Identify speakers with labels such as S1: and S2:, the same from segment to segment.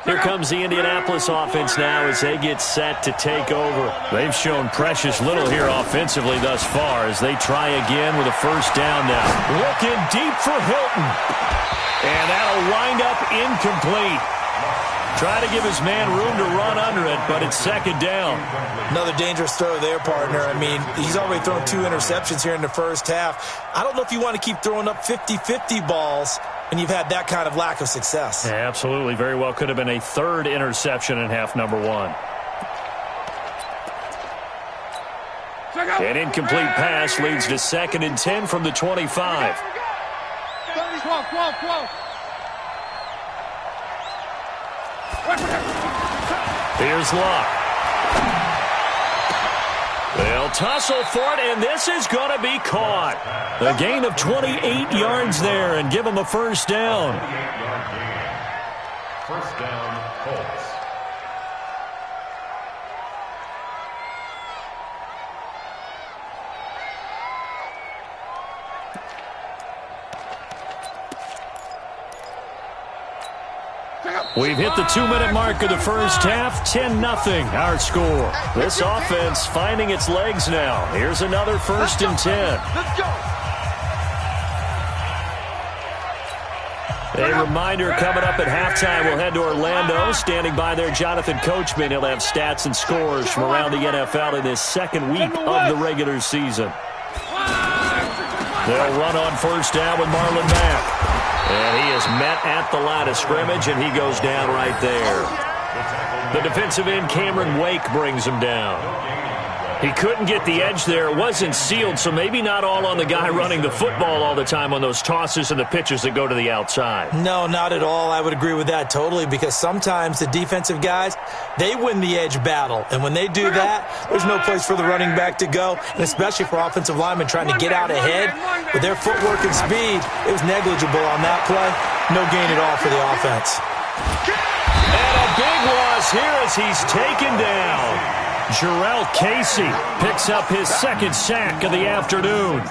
S1: Here comes the Indianapolis offense now as they get set to take over. They've shown precious little here offensively thus far as they try again with a first down now. Looking deep for Hilton. And that'll wind up incomplete. Try to give his man room to run under it, but it's second down.
S2: Another dangerous throw there, partner. I mean, he's already thrown 2 interceptions here in the first half. I don't know if you want to keep throwing up 50-50 balls when you've had that kind of lack of success.
S1: Yeah, absolutely. Very well could have been a third interception in half number 1. An incomplete pass leads to 2nd and 10 from the 25. Here's Luck. They'll tussle for it, and this is going to be caught. A gain of 28 yards there and give them a first down.
S3: First down, Colts.
S1: We've hit the 2-minute mark of the first half. 10-0 our score. This offense finding its legs now. Here's another first and 10.
S4: Let's go.
S1: A reminder coming up at halftime. We'll head to Orlando. Standing by there, Jonathan Coachman. He'll have stats and scores from around the NFL in this second week of the regular season. They'll run on first down with Marlon Mack. And he is met at the line of scrimmage, and he goes down right there. The defensive end, Cameron Wake, brings him down. He couldn't get the edge there. It wasn't sealed, so maybe not all on the guy running the football all the time on those tosses and the pitches that go to the outside.
S2: No, not at all. I would agree with that totally, because sometimes the defensive guys, they win the edge battle. And when they do that, there's no place for the running back to go, and especially for offensive linemen trying to get out ahead. With their footwork and speed, it was negligible on that play. No gain at all for the offense.
S1: And a big loss here as he's taken down. Jarrell Casey picks up his second sack of the afternoon.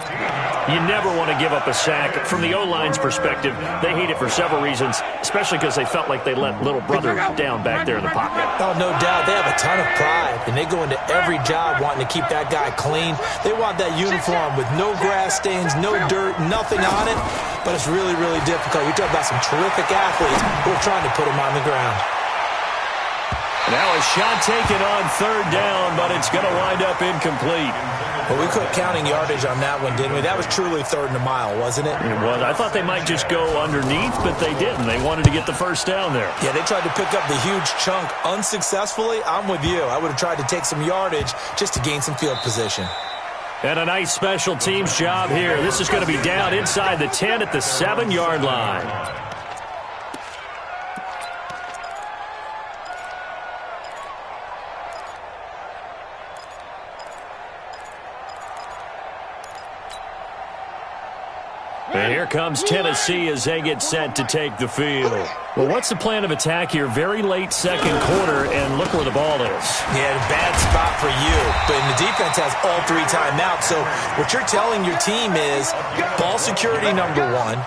S1: You never want to give up a sack. From the O-line's perspective, they hate it for several reasons, especially because they felt like they let little brother down back there in the pocket.
S2: Oh, no doubt. They have a ton of pride, and they go into every job wanting to keep that guy clean. They want that uniform with no grass stains, no dirt, nothing on it, but it's really, really difficult. You talk about some terrific athletes who are trying to put him on the ground.
S1: Now a shot taken on third down, but it's going to wind up incomplete.
S2: Well, we quit counting yardage on that one, didn't we? That was truly third and a mile, wasn't it?
S1: It was. I thought they might just go underneath, but they didn't. They wanted to get the first down there.
S2: Yeah, they tried to pick up the huge chunk unsuccessfully. I'm with you. I would have tried to take some yardage just to gain some field position.
S1: And a nice special teams job here. This is going to be down inside the 10 at the 7-yard line. And here comes Tennessee as they get set to take the field. Well, what's the plan of attack here? Very late second quarter, and look where the ball is.
S2: Yeah, bad spot for you. But the defense has all 3 timeouts. So what you're telling your team is ball security number 1.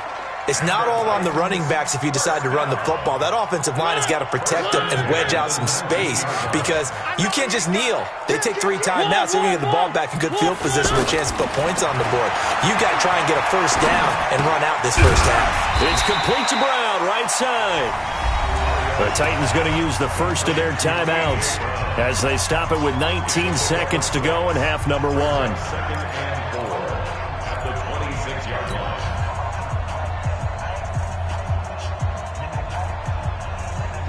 S2: It's not all on the running backs if you decide to run the football. That offensive line has got to protect them and wedge out some space because you can't just kneel. They take 3 timeouts. They're going to get the ball back in good field position with a chance to put points on the board. You've got to try and get a first down and run out this first half.
S1: It's complete to Brown, right side. The Titans going to use the first of their timeouts as they stop it with 19 seconds to go in half number 1.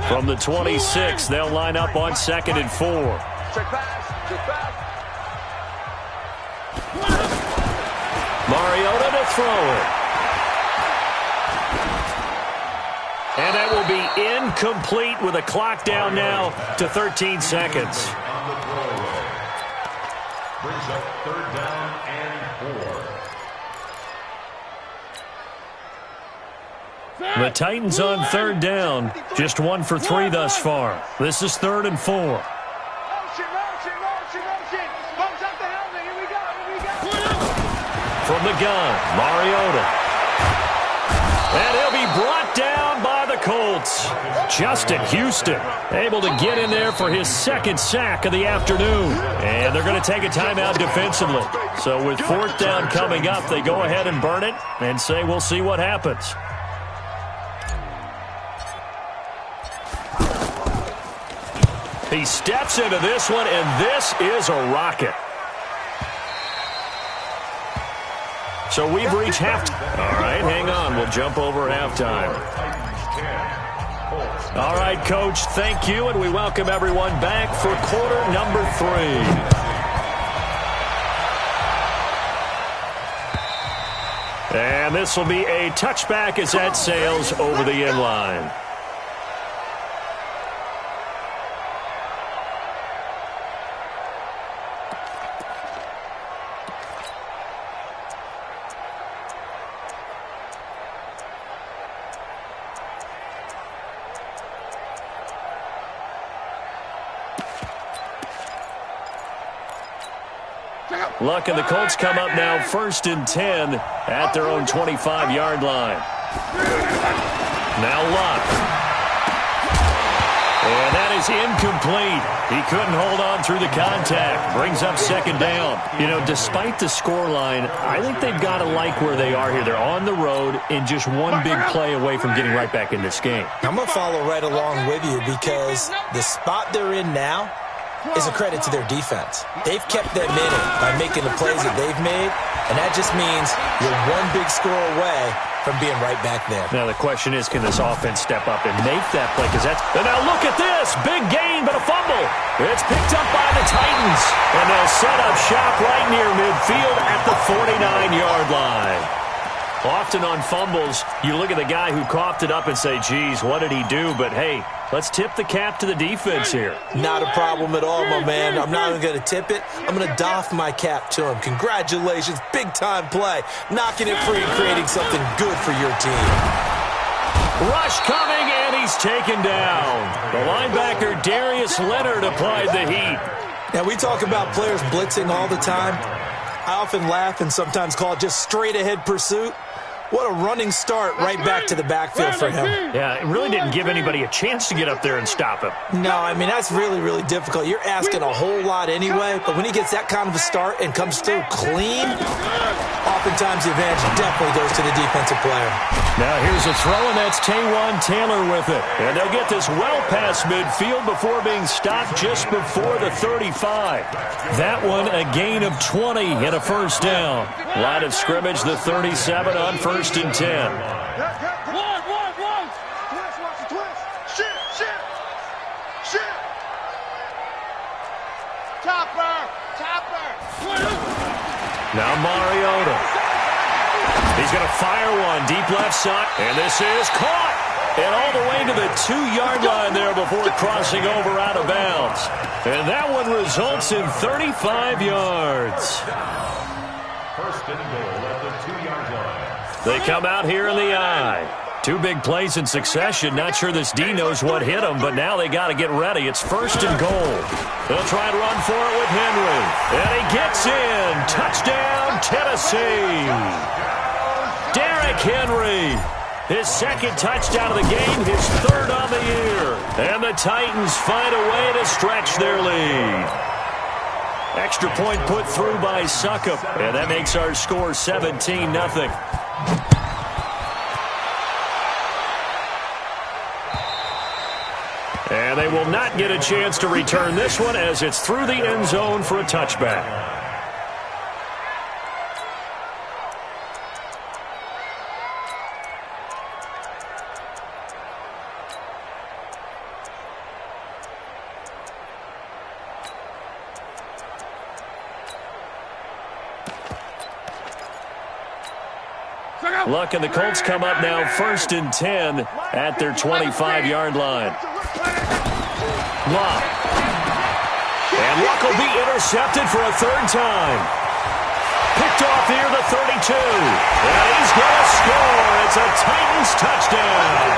S1: From the 26, they'll line up on 2nd and 4. Mariota to throw it. And that will be incomplete with a clock down now to 13 seconds.
S3: Brings up third down and 4.
S1: The Titans on third down, just 1 for 3 thus far. This is 3rd and 4.
S4: Motion. Here we go.
S1: From the gun, Mariota. And he'll be brought down by the Colts. Justin Houston able to get in there for his second sack of the afternoon. And they're going to take a timeout defensively. So with fourth down coming up, they go ahead and burn it and say we'll see what happens. He steps into this one, and this is a rocket. So we've reached halftime. All right, hang on. We'll jump over halftime. All right, Coach, thank you, and we welcome everyone back for quarter number 3. And this will be a touchback as that sails over the end line. Luck and the Colts come up now 1st and 10 at their own 25-yard line. Now Luck. And that is incomplete. He couldn't hold on through the contact. Brings up 2nd down. You know, despite the scoreline, I think they've got to like where they are here. They're on the road and just one big play away from getting right back in this game.
S2: I'm going to follow right along with you because the spot they're in now is a credit to their defense. They've kept them in it by making the plays that they've made, and that just means you're one big score away from being right back there.
S1: Now the question is, can this offense step up and make that play? Because that's. And now look at this. Big gain, but a fumble. It's picked up by the Titans, and they'll set up shop right near midfield at the 49-yard line. Often on fumbles, you look at the guy who coughed it up and say, geez, what did he do? But, hey, let's tip the cap to the defense here.
S2: Not a problem at all, my man. I'm not even going to tip it. I'm going to doff my cap to him. Congratulations. Big-time play. Knocking it free and creating something good for your team.
S1: Rush coming, and he's taken down. The linebacker, Darius Leonard, applied the heat.
S2: Now, we talk about players blitzing all the time. I often laugh and sometimes call it just straight-ahead pursuit. What a running start right back to the backfield for him.
S1: Yeah, it really didn't give anybody a chance to get up there and stop him.
S2: No, I mean, that's really, really difficult. You're asking a whole lot anyway, but when he gets that kind of a start and comes through clean, oftentimes the advantage definitely goes to the defensive player.
S1: Now here's a throw, and that's Taywan Taylor with it. And they'll get this well past midfield before being stopped just before the 35. That one a gain of 20 and a first down. Line of scrimmage, the 37 on 1st and 10.
S4: One. Twist, watch the twist. Shit. Chopper.
S1: Now Mariota. He's going to fire one deep left side, and this is caught. And all the way to the 2-yard line there before crossing over out of bounds. And that one results in 35 yards.
S3: 1st and goal at the 2-yard line.
S1: They come out here in the eye. 2 big plays in succession. Not sure this D knows what hit him, but now they got to get ready. It's 1st and goal. They'll try to run for it with Henry. And he gets in. Touchdown, Tennessee. Derrick Henry. His 2nd touchdown of the game, his 3rd on the year. And the Titans find a way to stretch their lead. Extra point put through by Succop. And that makes our score 17-0. And they will not get a chance to return this one as it's through the end zone for a touchback. Luck and the Colts come up now 1st and 10 at their 25-yard line. Luck. And Luck will be intercepted for a 3rd time. Picked off here, the 32. And he's going to score. It's a Titans touchdown.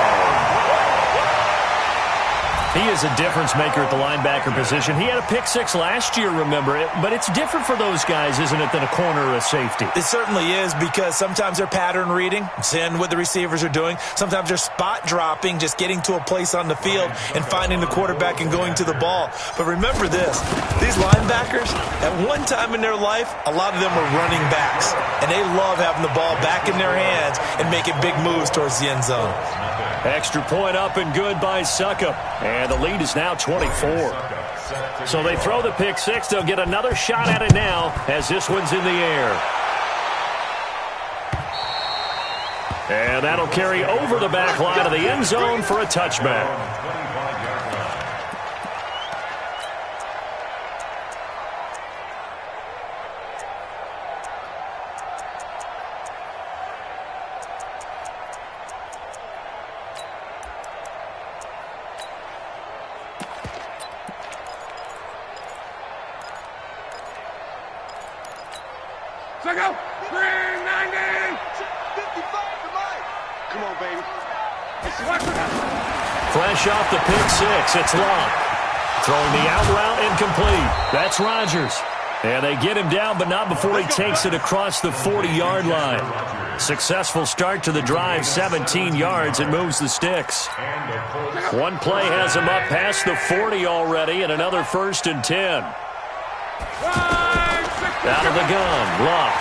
S1: He is a difference maker at the linebacker position. He had a pick six last year, remember it, but it's different for those guys, isn't it, than a corner or a safety?
S2: It certainly is, because sometimes they're pattern reading, seeing what the receivers are doing. Sometimes they're spot dropping, just getting to a place on the field and finding the quarterback and going to the ball. But remember this, these linebackers, at one time in their life, a lot of them were running backs, and they love having the ball back in their hands and making big moves towards the end zone.
S1: Extra point up and good by Succop. And the lead is now 24. So they throw the pick six. They'll get another shot at it now as this one's in the air. And that'll carry over the back line of the end zone for a touchback.
S4: Go! 390! 55 to Mike! Come on, baby.
S1: Fresh off the pick six, it's Locke. Throwing the out route incomplete. That's Rodgers. And they get him down, but not before he takes it across the 40-yard line. Successful start to the drive, 17 yards, and moves the sticks. One play has him up past the 40 already, and another 1st and 10. Out of the gun, Locke.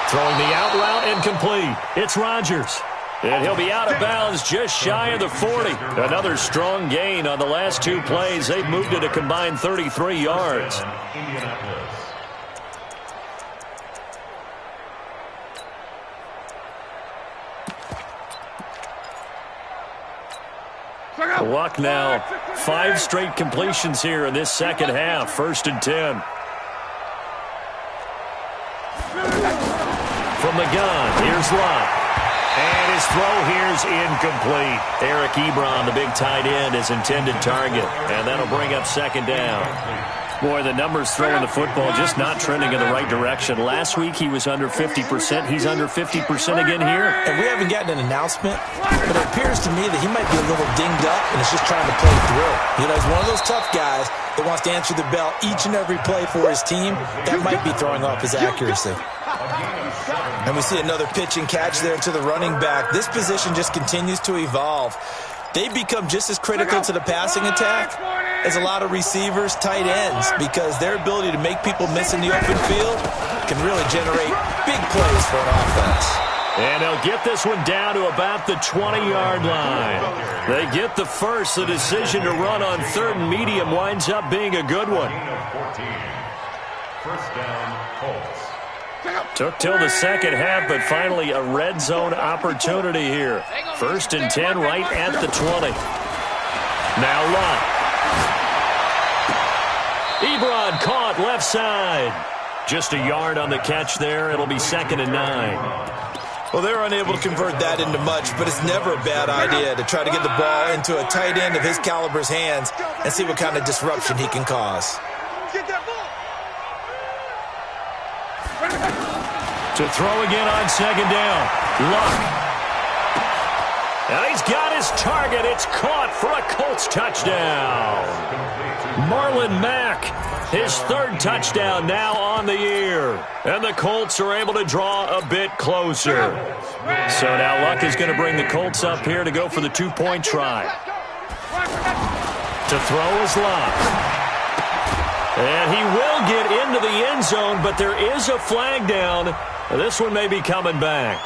S1: Throwing the out route incomplete. It's Rodgers. And he'll be out of bounds just shy of the 40. Another strong gain on the last two plays. They've moved it a combined 33 yards. Luck now. 5 straight completions here in this second half. 1st and 10. From the gun, here's Luck. And his throw here's incomplete. Eric Ebron, the big tight end, his intended target. And that'll bring up 2nd down. Boy, the numbers throwing the football just not trending in the right direction. Last week he was under 50%. He's under 50% again here.
S2: And we haven't gotten an announcement, but it appears to me that he might be a little dinged up and is just trying to play through. You know, he's one of those tough guys that wants to answer the bell each and every play for his team. That might be throwing off his accuracy. And we see another pitch and catch there to the running back. This position just continues to evolve. They become just as critical to the passing attack as a lot of receivers, tight ends, because their ability to make people miss in the open field can really generate big plays for an offense.
S1: And they'll get this one down to about the 20-yard line. They get the first. The decision to run on 3rd and medium winds up being a good one.
S3: 1st down, Colts.
S1: Took till the second half, but finally a red zone opportunity here. 1st and 10 right at the 20. Now Locke. Ebron caught left side. Just a yard on the catch there. It'll be 2nd and 9.
S2: Well, they're unable to convert that into much, but it's never a bad idea to try to get the ball into a tight end of his caliber's hands and see what kind of disruption he can cause.
S1: To throw again on 2nd down. Luck. And he's got his target. It's caught for a Colts touchdown. Marlon Mack, his 3rd touchdown now on the year. And the Colts are able to draw a bit closer. So now Luck is going to bring the Colts up here to go for the 2-point try. To throw is Luck. And he will get into the end zone, but there is a flag down. This one may be coming back.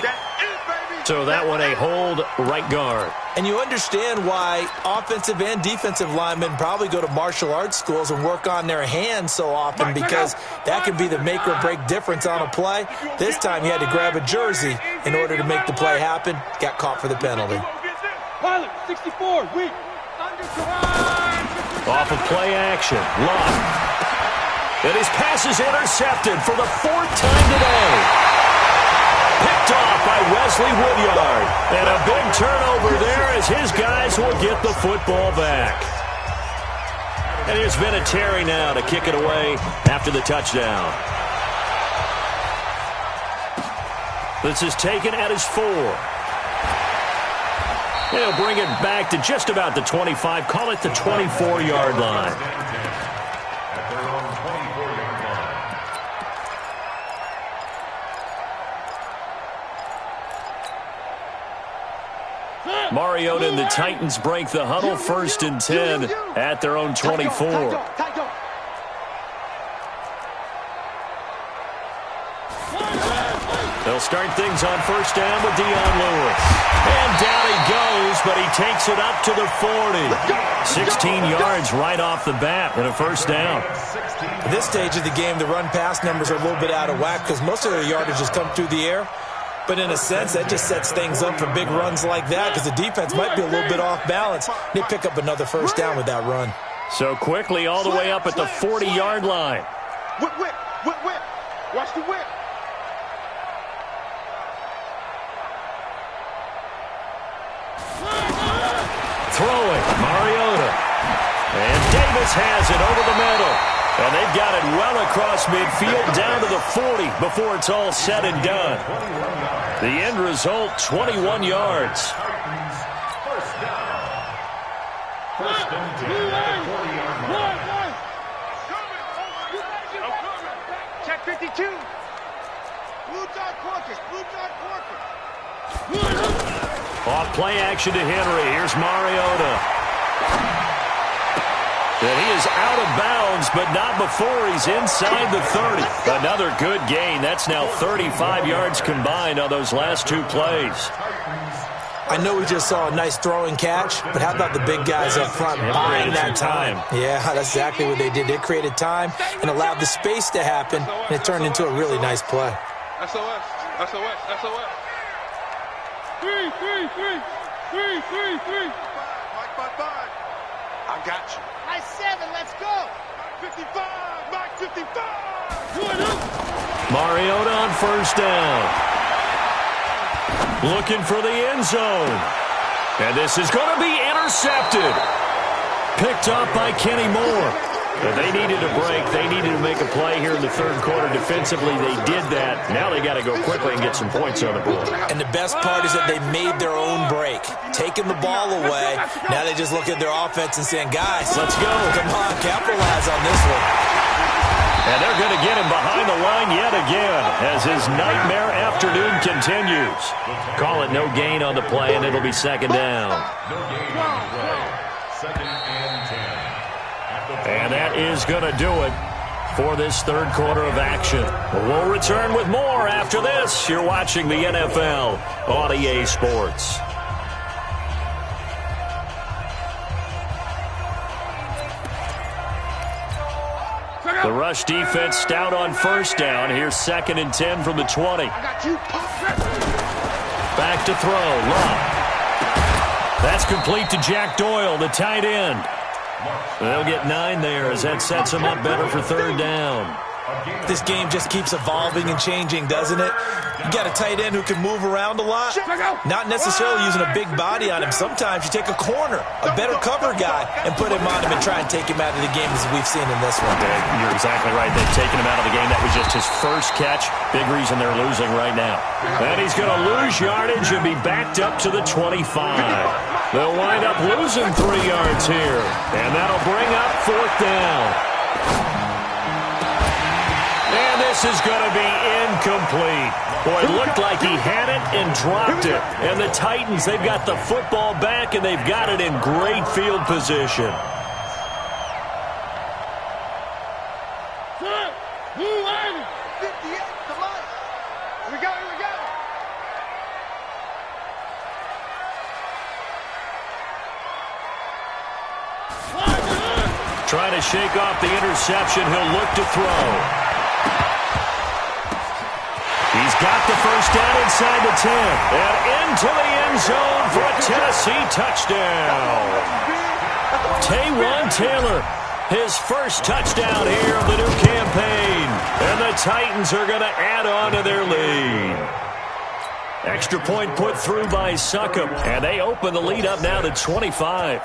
S1: So that one a hold right guard.
S2: And you understand why offensive and defensive linemen probably go to martial arts schools and work on their hands so often, because that can be the make or break difference on a play. This time he had to grab a jersey in order to make the play happen. Got caught for the penalty.
S4: 64, weak.
S1: Off of play action, Locke. And his pass is intercepted for the 4th time today. Picked off by Wesley Woodyard. And a big turnover there as his guys will get the football back. And here's Vinatieri now to kick it away after the touchdown. This is taken at his 4. He'll bring it back to just about the 25. Call it the 24-yard line.
S3: At their own 24-yard line.
S1: Mariota and the Titans break the huddle, 1st and 10 at their own 24. They'll start things on 1st down with Dion Lewis. And down he goes, but he takes it up to the 40. 16 yards right off the bat and a 1st down.
S2: At this stage of the game, the run-pass numbers are a little bit out of whack because most of their yardage has come through the air. But in a sense, that just sets things up for big runs like that because the defense might be a little bit off balance. They pick up another 1st down with that run.
S1: So quickly all the way up at the 40-yard line.
S4: Whip, whip, whip, whip. Watch the whip.
S1: Throwing, Mariota. And Davis has it over the middle. And they've got it well across midfield down to the 40 before it's all said and done. The end result, 21 yards.
S3: First down. First and 10 at the 40-yard line.
S4: Check 52. Blue dot Porkers. Blue dot Porkers.
S1: Off play action to Henry. Here's Mariota. And he is out of bounds, but not before he's inside the 30. Another good gain. That's now 35 yards combined on those last 2 plays.
S2: I know we just saw a nice throwing catch, but how about the big guys up front buying that time? Yeah, that's exactly what they did. They created time and allowed the space to happen, and it turned into a really nice play.
S4: SOS. SOS. SOS. 3. Mike, 5. I got you.
S5: High 7, let's go.
S4: 55. Mike, 55.
S1: Mariota on 1st down. Looking for the end zone. And this is going to be intercepted. Picked up by Kenny Moore. But they needed a break. They needed to make a play here in the 3rd quarter. Defensively, they did that. Now they got to go quickly and get some points on the board.
S2: And the best part is that they made their own break. Taking the ball away. Now they just look at their offense and saying, guys, let's go. Come on, capitalize on this one.
S1: And they're going to get him behind the line yet again as his nightmare afternoon continues. Call it no gain on the play, and it'll be 2nd down.
S3: No gain on the play. 2nd and 10.
S1: And that is going to do it for this 3rd quarter of action. We'll return with more after this. You're watching the NFL on EA Sports. The rush defense stout on 1st down. Here's 2nd and 10 from the 20. Back to throw. Love. That's complete to Jack Doyle, the tight end. They'll get 9 there as that sets them up better for 3rd down.
S2: This game just keeps evolving and changing, doesn't it? You got a tight end who can move around a lot. Not necessarily using a big body on him. Sometimes you take a corner, a better cover guy, and put him on him and try and take him out of the game as we've seen in this one.
S1: You're exactly right. They've taken him out of the game. That was just his first catch. Big reason they're losing right now. And he's going to lose yardage and be backed up to the 25. They'll wind up losing 3 yards here. And that'll bring up 4th down. And this is going to be incomplete. Boy, it looked like he had it and dropped it. And the Titans, they've got the football back, and they've got it in great field position. Trying to shake off the interception. He'll look to throw. He's got the 1st down inside the 10. And into the end zone for a Tennessee touchdown. Taywan Taylor, his first touchdown here of the new campaign. And the Titans are going to add on to their lead. Extra point put through by Suckup. And they open the lead up now to 25.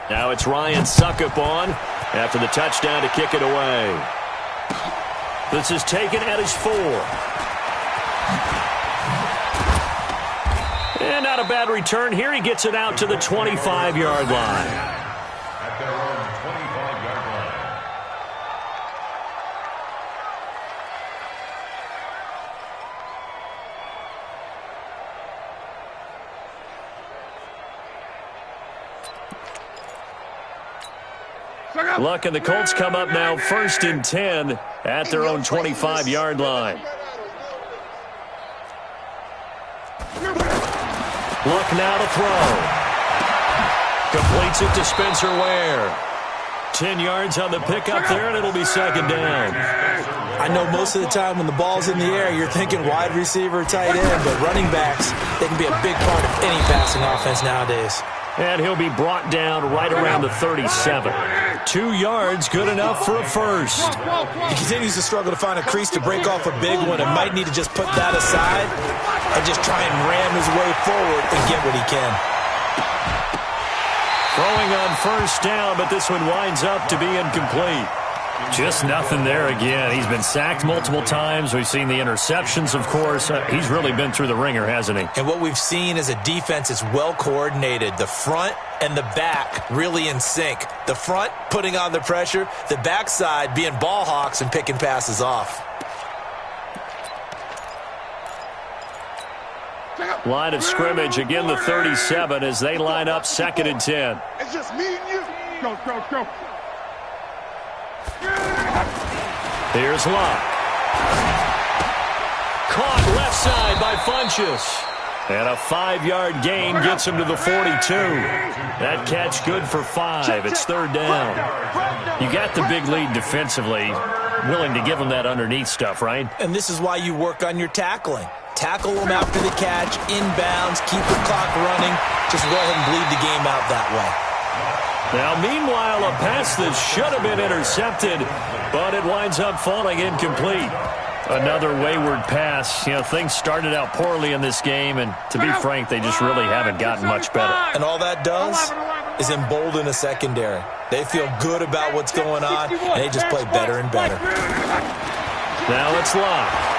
S1: Now it's Ryan Suckup on after the touchdown to kick it away. This is taken at his 4. And not a bad return here. He gets it out to the 25-yard line.
S3: At their own 25-yard line.
S1: Luck and the Colts come up now 1st and 10 at their own 25-yard line. Luck now to throw. Completes it to Spencer Ware. 10 yards on the pickup there, and it'll be 2nd down.
S2: I know most of the time when the ball's in the air, you're thinking wide receiver, tight end, but running backs, they can be a big part of any passing offense nowadays.
S1: And he'll be brought down right around the 37. 2 yards, good enough for a first.
S2: He continues to struggle to find a crease to break off a big one and might need to just put that aside and just try and ram his way forward and get what he can.
S1: Throwing on 1st down, but this one winds up to be incomplete. Just nothing there again. He's been sacked multiple times. We've seen the interceptions, of course. He's really been through the ringer, hasn't he?
S2: And what we've seen is a defense that's well coordinated. The front and the back really in sync. The front putting on the pressure, the backside being ball hawks and picking passes off.
S1: Line of scrimmage, again the 37 as they line up 2nd and 10.
S4: It's just me and you. Go, go, go.
S1: Here's Luck. Caught left side by Funchess. And a 5-yard gain gets him to the 42. That catch good for 5. It's 3rd down. You got the big lead defensively. Willing to give him that underneath stuff, right?
S2: And this is why you work on your tackling. Tackle them after the catch, inbounds, keep the clock running. Just go ahead and bleed the game out that way.
S1: Now, meanwhile, a pass that should have been intercepted, but it winds up falling incomplete. Another wayward pass. You know, things started out poorly in this game, and to be frank, they just really haven't gotten much better.
S2: And all that does is embolden a secondary. They feel good about what's going on, and they just play better and better.
S1: Now it's Luck.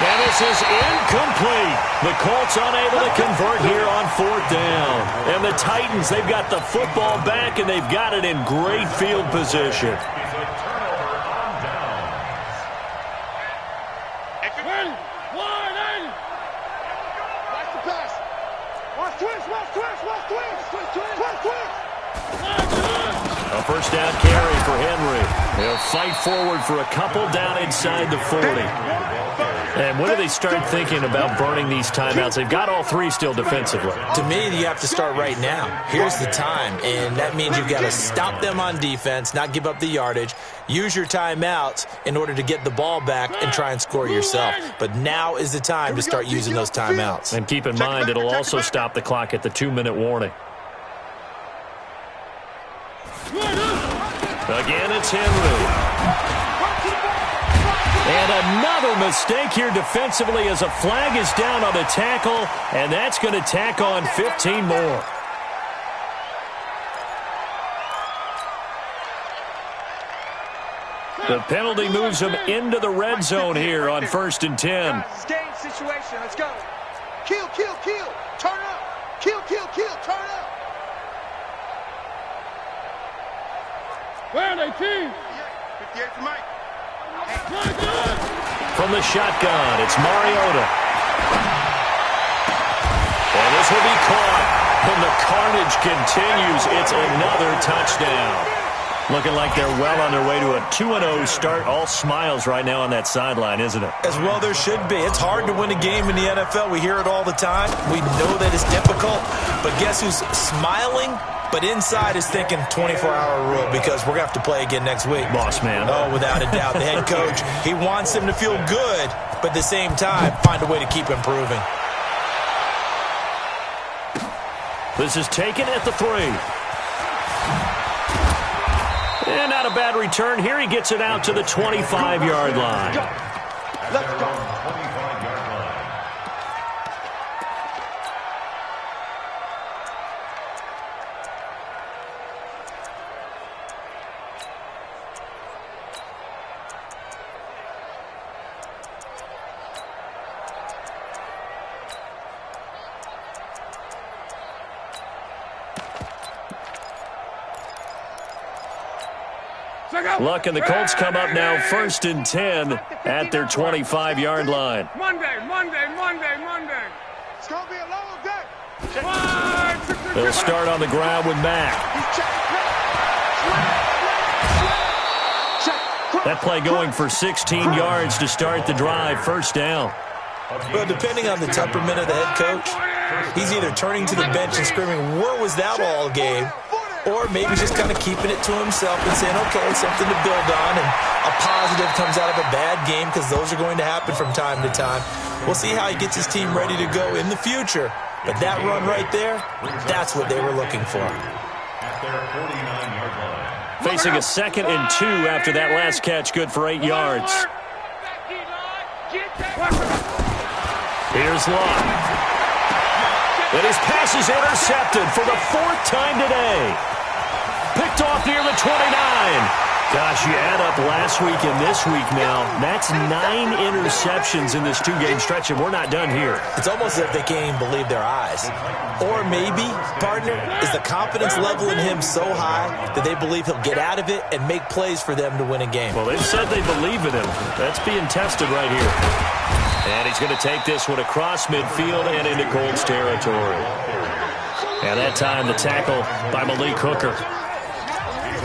S1: And this is incomplete. The Colts unable to convert here on 4th down. And the Titans, they've got the football back, and they've got it in great field position. A 1st down carry for Henry. They'll fight forward for a couple down inside the 40. And when do they start thinking about burning these timeouts? They've got all 3 still defensively.
S2: To me, you have to start right now. Here's the time, and that means you've got to stop them on defense, not give up the yardage, use your timeouts in order to get the ball back and try and score yourself. But now is the time to start using those timeouts.
S1: And keep in mind, it'll also stop the clock at the 2-minute warning. Again, it's Henry. And another mistake here defensively as a flag is down on the tackle, and that's going to tack on 15 more. The penalty moves him into the red zone here on 1st and 10.
S4: Guys, game situation. Let's go. Kill, kill, kill. Turn up. Kill, kill, kill. Turn up. Where are they, team? 58 to Mike.
S1: From the shotgun, it's Mariota. And this will be caught. And the carnage continues. It's another touchdown. Looking like they're well on their way to a 2-0 start. All smiles right now on that sideline, isn't it?
S2: As well there should be. It's hard to win a game in the NFL. We hear it all the time. We know that it's difficult. But guess who's smiling? But inside is thinking 24-hour rule because we're going to have to play again next week.
S1: Boss man.
S2: Oh, without a doubt. The head coach, he wants them to feel good, but at the same time, find a way to keep improving.
S1: This is taken at the 3. And not a bad return here. He gets it out to the 25-yard line.
S4: Let's go.
S3: 25-yard line.
S1: Luck and the Colts come up now 1st and 10 at their 25-yard line.
S4: Monday. It's going to be a long day.
S1: They'll start on the ground with Mack. That play going for 16 yards to start the drive, 1st down.
S2: Well, depending on the temperament of the head coach, he's either turning to the bench and screaming, "Where was that all game?" Or maybe just kind of keeping it to himself and saying, okay, something to build on, and a positive comes out of a bad game, because those are going to happen from time to time. We'll see how he gets his team ready to go in the future. But that run right there, that's what they were looking for.
S1: Facing a 2nd and 2 after that last catch, good for 8 yards. Here's Luck. And his pass is intercepted for the 4th time today. Picked off near the 29. Gosh, you add up last week and this week now, that's 9 interceptions in this 2-game stretch, and we're not done here.
S2: It's almost as if they can't even believe their eyes. Or maybe, partner, is the confidence level in him so high that they believe he'll get out of it and make plays for them to win a game.
S1: Well, they've said they believe in him. That's being tested right here. And he's going to take this one across midfield and into Colts territory. And that time, the tackle by Malik Hooker.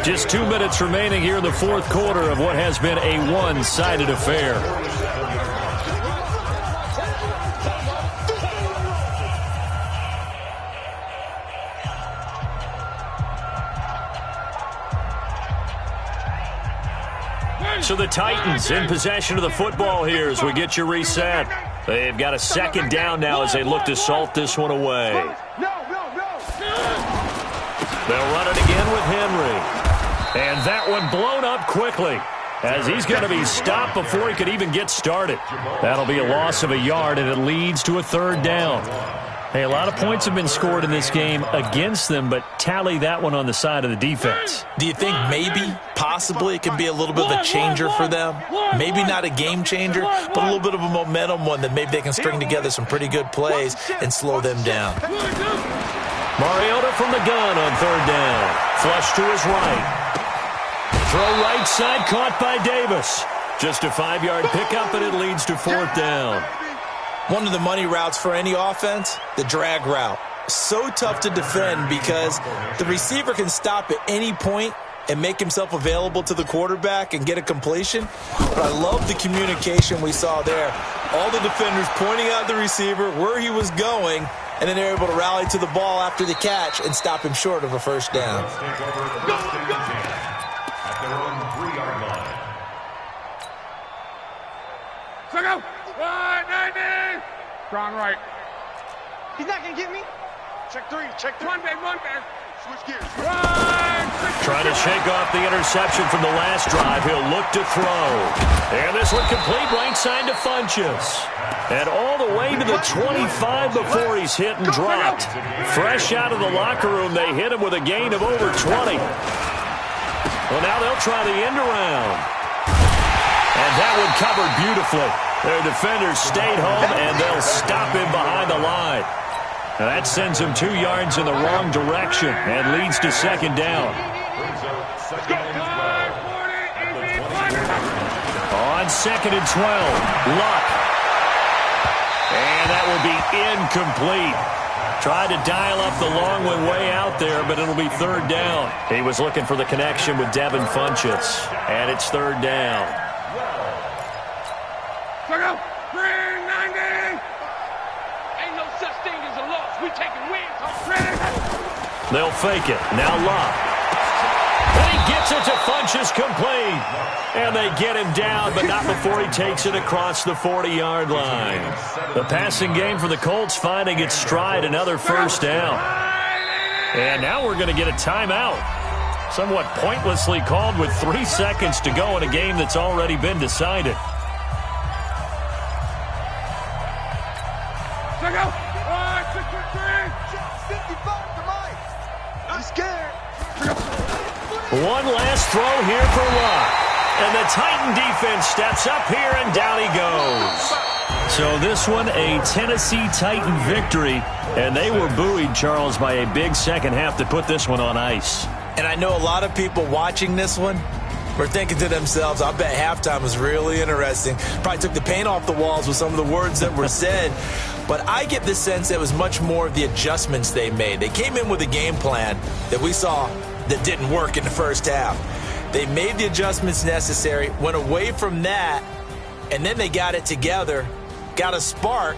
S1: Just 2 minutes remaining here in the 4th quarter of what has been a one-sided affair. So the Titans in possession of the football here as we get you reset. They've got a 2nd down now as they look to salt this one away. They'll run it again with Henry. And that one blown up quickly as he's going to be stopped before he could even get started. That'll be a loss of a yard, and it leads to a 3rd down. Hey, a lot of points have been scored in this game against them, but tally that one on the side of the defense.
S2: Do you think maybe, possibly, it can be a little bit of a changer for them? Maybe not a game changer, but a little bit of a momentum one that maybe they can string together some pretty good plays and slow them down.
S1: Mariota from the gun on 3rd down. Flush to his right. Throw right side caught by Davis. Just a 5-yard pickup, and it leads to 4th down.
S2: One of the money routes for any offense, the drag route. So tough to defend because the receiver can stop at any point and make himself available to the quarterback and get a completion. But I love the communication we saw there. All the defenders pointing out the receiver, where he was going, and then they're able to rally to the ball after the catch and stop him short of a 1st down.
S4: Strong right. He's not going to get me. Check 3. Monday. Switch gears.
S1: Trying to shake off the interception from the last drive. He'll look to throw. And this one complete right side to Funchess. And all the way to the 25 before he's hit and dropped. Fresh out of the locker room, they hit him with a gain of over 20. Well, now they'll try the end around. And that one covered beautifully. Their defenders stayed home, and they'll stop him behind the line. Now that sends him 2 yards in the wrong direction and leads to 2nd down. On 2nd and 12, Luck. And that will be incomplete. Tried to dial up the long one way out there, but it'll be 3rd down. He was looking for the connection with Devin Funchess, and it's 3rd down. They'll fake it. Now Luck. And he gets it to Funchess complete. And they get him down, but not before he takes it across the 40-yard line. The passing game for the Colts finding its stride, another 1st down. And now we're going to get a timeout. Somewhat pointlessly called with 3 seconds to go in a game that's already been decided. One last throw here for Luck. And the Titan defense steps up here, and down he goes. So this one, a Tennessee Titan victory. And they were buoyed, Charles, by a big second half to put this one on ice.
S2: And I know a lot of people watching this one, were thinking to themselves, I bet halftime was really interesting. Probably took the paint off the walls with some of the words that were said. But I get the sense it was much more of the adjustments they made. They came in with a game plan that we saw that didn't work in the first half. They made the adjustments necessary, went away from that, and then they got it together, got a spark,